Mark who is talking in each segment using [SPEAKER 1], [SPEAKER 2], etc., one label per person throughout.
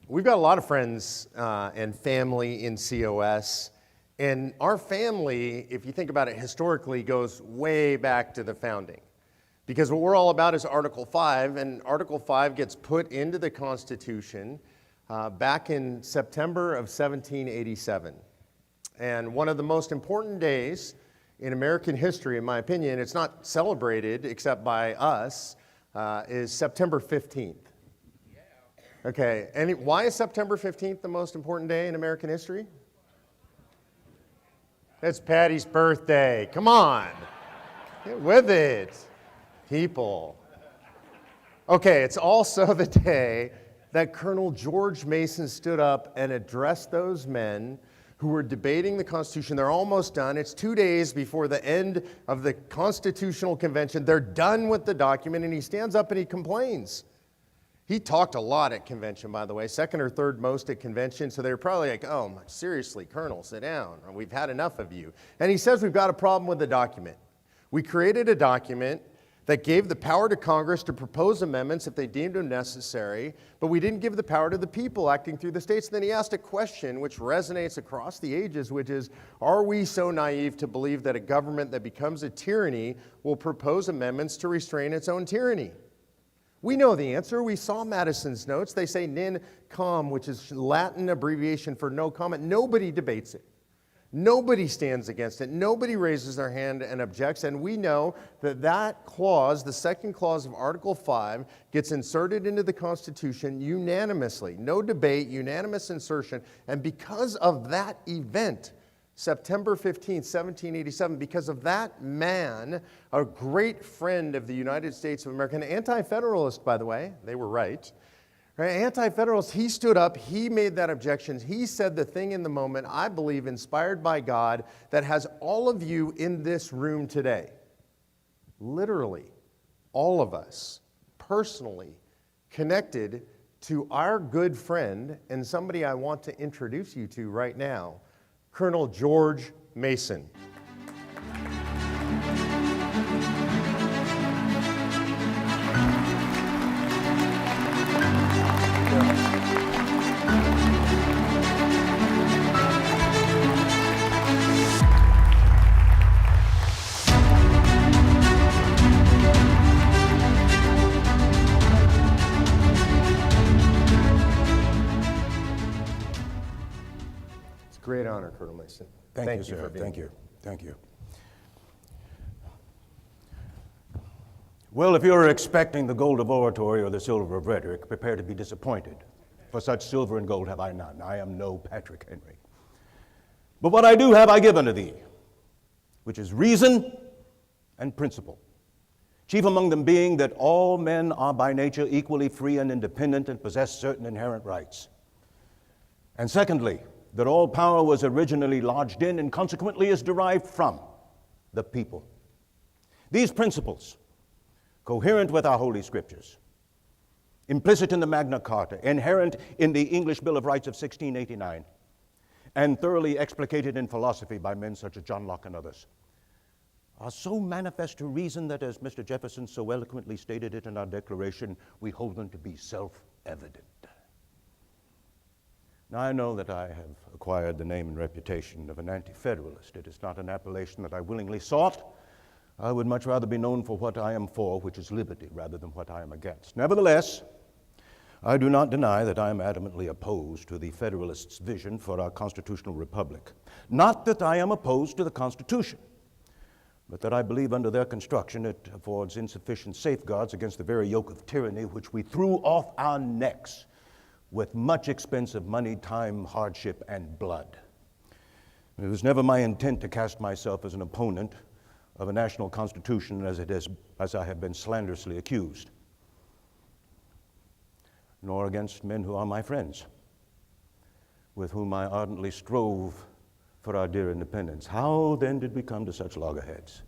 [SPEAKER 1] We've got a lot of friends and family in COS, and our family, if you think about it historically, goes way back to the founding. Because what we're all about is Article 5, and Article 5 gets put into the Constitution back in September of 1787. And one of the most important days in American history, in my opinion, it's not celebrated except by us, is September 15th. Okay, and why is September 15th the most important day in American history? It's Patty's birthday. Come on, get with it, people. Okay, it's also the day that Colonel George Mason stood up and addressed those men who were debating the Constitution. They're almost done. It's 2 days before the end of the Constitutional Convention. They're done with the document, and he stands up and he complains. He talked a lot at convention, by the way, second or third most at convention, so they were probably like, oh, seriously, Colonel, sit down. We've had enough of you. And he says we've got a problem with the document. We created a document that gave the power to Congress to propose amendments if they deemed them necessary, but we didn't give the power to the people acting through the states. And then he asked a question which resonates across the ages, which is, are we so naive to believe that a government that becomes a tyranny will propose amendments to restrain its own tyranny? We know the answer. We saw Madison's notes. They say nin com, which is Latin abbreviation for no comment. Nobody debates it. Nobody stands against it. Nobody raises their hand and objects. And we know that that clause, the second clause of Article 5, gets inserted into the Constitution unanimously. No debate, unanimous insertion. And because of that event, September 15, 1787, because of that man, a great friend of the United States of America, an anti-federalist, by the way, they were right. Anti-federalist, he stood up, he made that objection, he said the thing in the moment, I believe, inspired by God, that has all of you in this room today, literally, all of us, personally, connected to our good friend and somebody I want to introduce you to right now, Colonel George Mason. Great honor, Colonel Mason.
[SPEAKER 2] Thank you, sir.
[SPEAKER 1] for being
[SPEAKER 2] Thank
[SPEAKER 1] here.
[SPEAKER 2] you. Thank you. Well, if you're expecting the gold of oratory or the silver of rhetoric, prepare to be disappointed. For such silver and gold have I none. I am no Patrick Henry. But what I do have I give unto thee, which is reason and principle. Chief among them being that all men are by nature equally free and independent and possess certain inherent rights. And secondly, that all power was originally lodged in and consequently is derived from the people. These principles, coherent with our Holy Scriptures, implicit in the Magna Carta, inherent in the English Bill of Rights of 1689, and thoroughly explicated in philosophy by men such as John Locke and others, are so manifest to reason that, as Mr. Jefferson so eloquently stated it in our Declaration, we hold them to be self-evident. Now, I know that I have acquired the name and reputation of an anti-federalist. It is not an appellation that I willingly sought. I would much rather be known for what I am for, which is liberty, rather than what I am against. Nevertheless, I do not deny that I am adamantly opposed to the Federalists' vision for our constitutional republic. Not that I am opposed to the Constitution, but that I believe under their construction it affords insufficient safeguards against the very yoke of tyranny which we threw off our necks with much expense of money, time, hardship, and blood. It was never my intent to cast myself as an opponent of a national constitution as I have been slanderously accused, nor against men who are my friends, with whom I ardently strove for our dear independence. How then did we come to such loggerheads?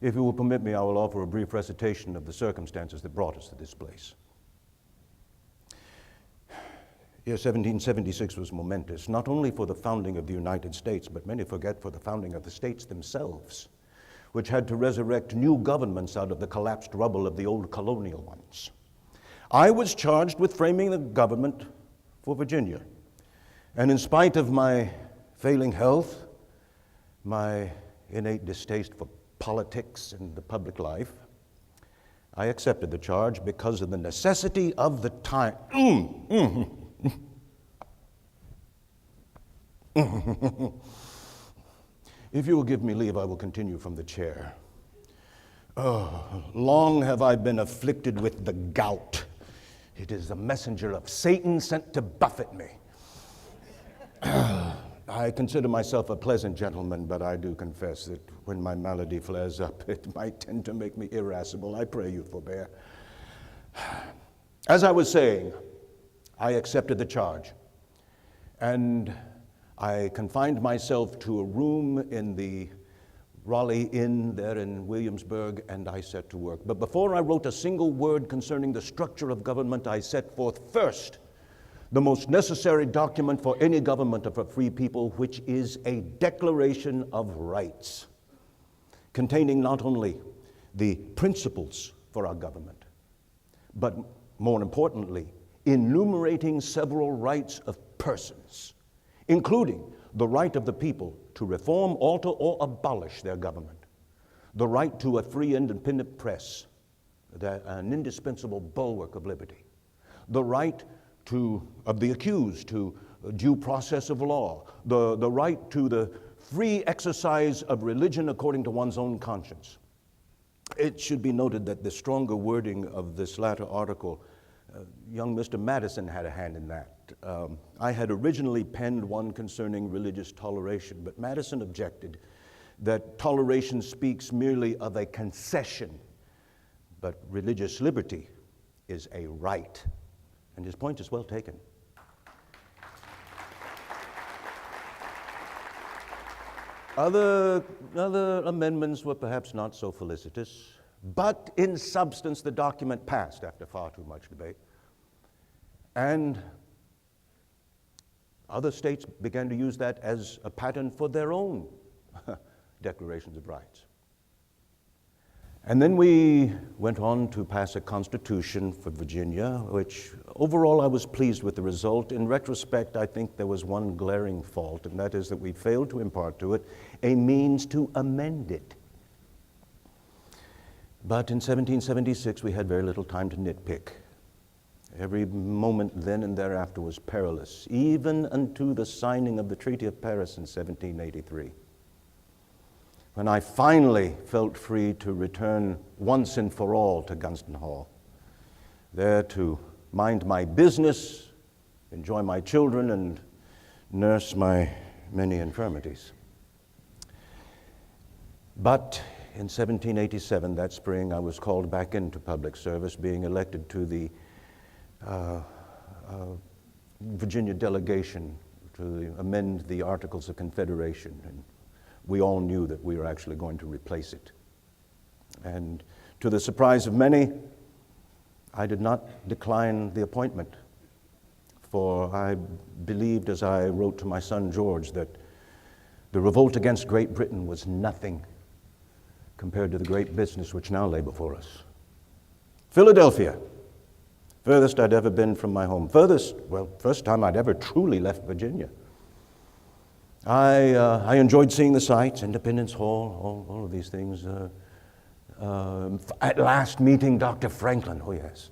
[SPEAKER 2] If you will permit me, I will offer a brief recitation of the circumstances that brought us to this place. Year 1776 was momentous, not only for the founding of the United States, but many forget for the founding of the states themselves, which had to resurrect new governments out of the collapsed rubble of the old colonial ones. I was charged with framing the government for Virginia. And in spite of my failing health, my innate distaste for politics and the public life, I accepted the charge because of the necessity of the time. If you will give me leave, I will continue from the chair. Long have I been afflicted with the gout. It is the messenger of Satan sent to buffet me. I consider myself a pleasant gentleman, but I do confess that when my malady flares up, it might tend to make me irascible. I pray you forbear. As I was saying, I accepted the charge, and I confined myself to a room in the Raleigh Inn there in Williamsburg, and I set to work. But before I wrote a single word concerning the structure of government, I set forth first the most necessary document for any government of a free people, which is a Declaration of Rights, containing not only the principles for our government, but more importantly, enumerating several rights of persons, including the right of the people to reform, alter, or abolish their government, the right to a free and independent press, an indispensable bulwark of liberty, the right of the accused to due process of law, the right to the free exercise of religion according to one's own conscience. It should be noted that the stronger wording of this latter article, young Mr. Madison had a hand in that. I had originally penned one concerning religious toleration, but Madison objected that toleration speaks merely of a concession, but religious liberty is a right. And his point is well taken. Other amendments were perhaps not so felicitous, but in substance the document passed after far too much debate. And other states began to use that as a pattern for their own declarations of rights. And then we went on to pass a constitution for Virginia, which overall I was pleased with the result. In retrospect, I think there was one glaring fault, and that is that we failed to impart to it a means to amend it. But in 1776, we had very little time to nitpick. Every moment then and thereafter was perilous, even unto the signing of the Treaty of Paris in 1783. When I finally felt free to return once and for all to Gunston Hall, there to mind my business, enjoy my children, and nurse my many infirmities. But in 1787, that spring, I was called back into public service, being elected to the Virginia delegation to amend the Articles of Confederation. And we all knew that we were actually going to replace it. And to the surprise of many, I did not decline the appointment, for I believed, as I wrote to my son George, that the revolt against Great Britain was nothing compared to the great business which now lay before us. Philadelphia, furthest I'd ever been from my home. First time I'd ever truly left Virginia. I enjoyed seeing the sights, Independence Hall, all of these things. At last meeting Dr. Franklin, oh yes.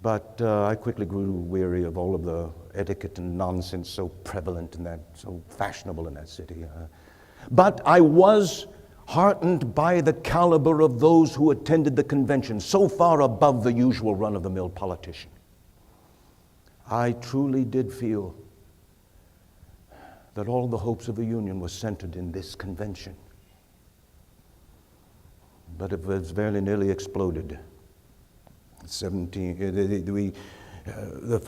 [SPEAKER 2] But I quickly grew weary of all of the etiquette and nonsense so prevalent in that, so fashionable in that city. But I was heartened by the caliber of those who attended the convention, so far above the usual run-of-the-mill politician. I truly did feel that all the hopes of the Union were centered in this convention. But it was very nearly exploded.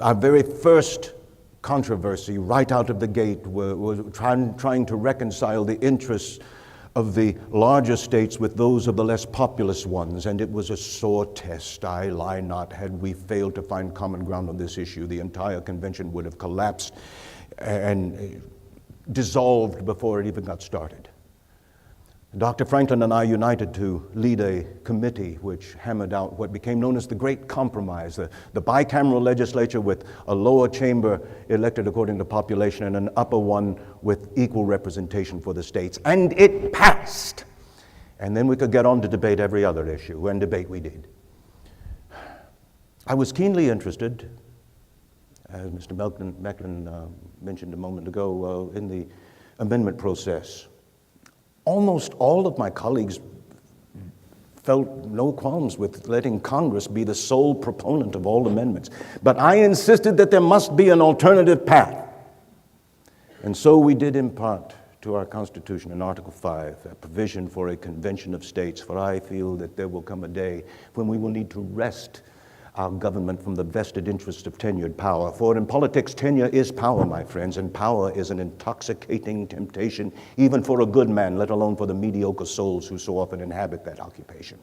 [SPEAKER 2] Our very first controversy right out of the gate was trying to reconcile the interests of the larger states with those of the less populous ones, and it was a sore test. I lie not. Had we failed to find common ground on this issue, the entire convention would have collapsed and dissolved before it even got started. Dr. Franklin and I united to lead a committee which hammered out what became known as the Great Compromise, the bicameral legislature with a lower chamber elected according to population and an upper one with equal representation for the states. And it passed. And then we could get on to debate every other issue, and debate we did. I was keenly interested, as Mr. Mecklin mentioned a moment ago, in the amendment process. Almost all of my colleagues felt no qualms with letting Congress be the sole proponent of all amendments. But I insisted that there must be an alternative path. And so we did impart to our Constitution in Article 5 a provision for a convention of states, for I feel that there will come a day when we will need to wrest our government from the vested interests of tenured power. For in politics, tenure is power, my friends, and power is an intoxicating temptation, even for a good man, let alone for the mediocre souls who so often inhabit that occupation.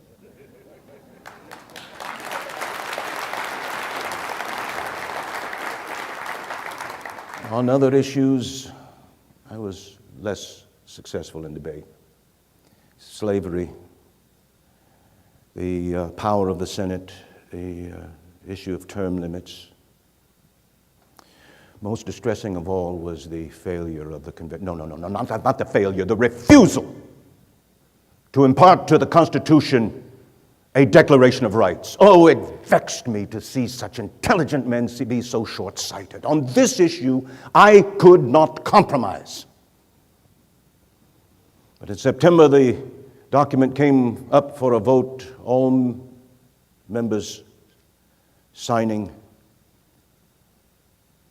[SPEAKER 2] On other issues, I was less successful in debate. Slavery, the power of the Senate, the issue of term limits. Most distressing of all was the failure of the convention. No, not the failure, the refusal to impart to the Constitution a Declaration of Rights. Oh, it vexed me to see such intelligent men be so short-sighted. On this issue, I could not compromise. But in September, the document came up for a vote, all members signing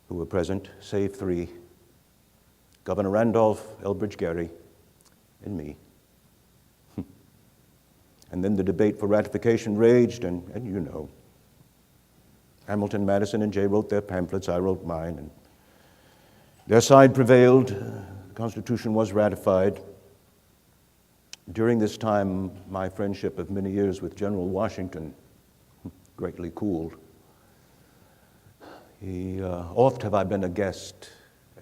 [SPEAKER 2] who were present, save 3, Governor Randolph, Elbridge Gerry, and me. And then the debate for ratification raged, and you know, Hamilton, Madison, and Jay wrote their pamphlets, I wrote mine, and their side prevailed. The Constitution was ratified. During this time, my friendship of many years with General Washington greatly cooled. Oft have I been a guest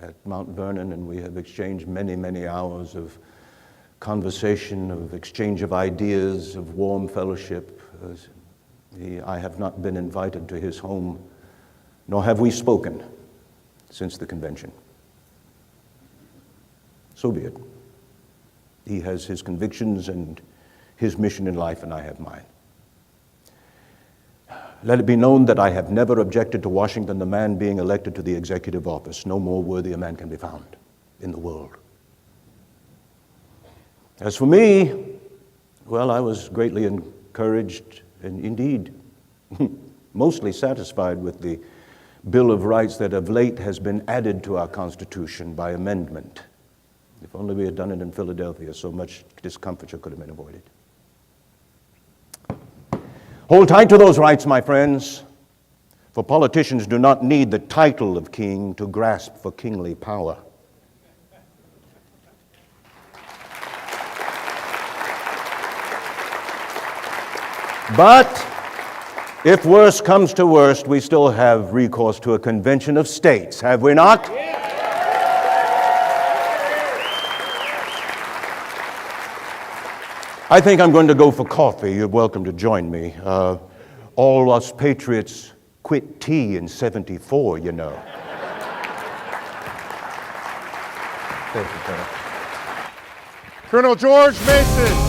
[SPEAKER 2] at Mount Vernon, and we have exchanged many, many hours of conversation, of exchange of ideas, of warm fellowship. I have not been invited to his home, nor have we spoken since the convention. So be it. He has his convictions and his mission in life, and I have mine. Let it be known that I have never objected to Washington, the man being elected to the executive office. No more worthy a man can be found in the world. As for me, well, I was greatly encouraged and indeed mostly satisfied with the Bill of Rights that of late has been added to our Constitution by amendment. If only we had done it in Philadelphia, so much discomfiture could have been avoided. Hold tight to those rights, my friends, for politicians do not need the title of king to grasp for kingly power. But if worse comes to worst, we still have recourse to a convention of states, have we not? I think I'm going to go for coffee. You're welcome to join me. All us patriots quit tea in '74, you know.
[SPEAKER 1] Colonel George Mason.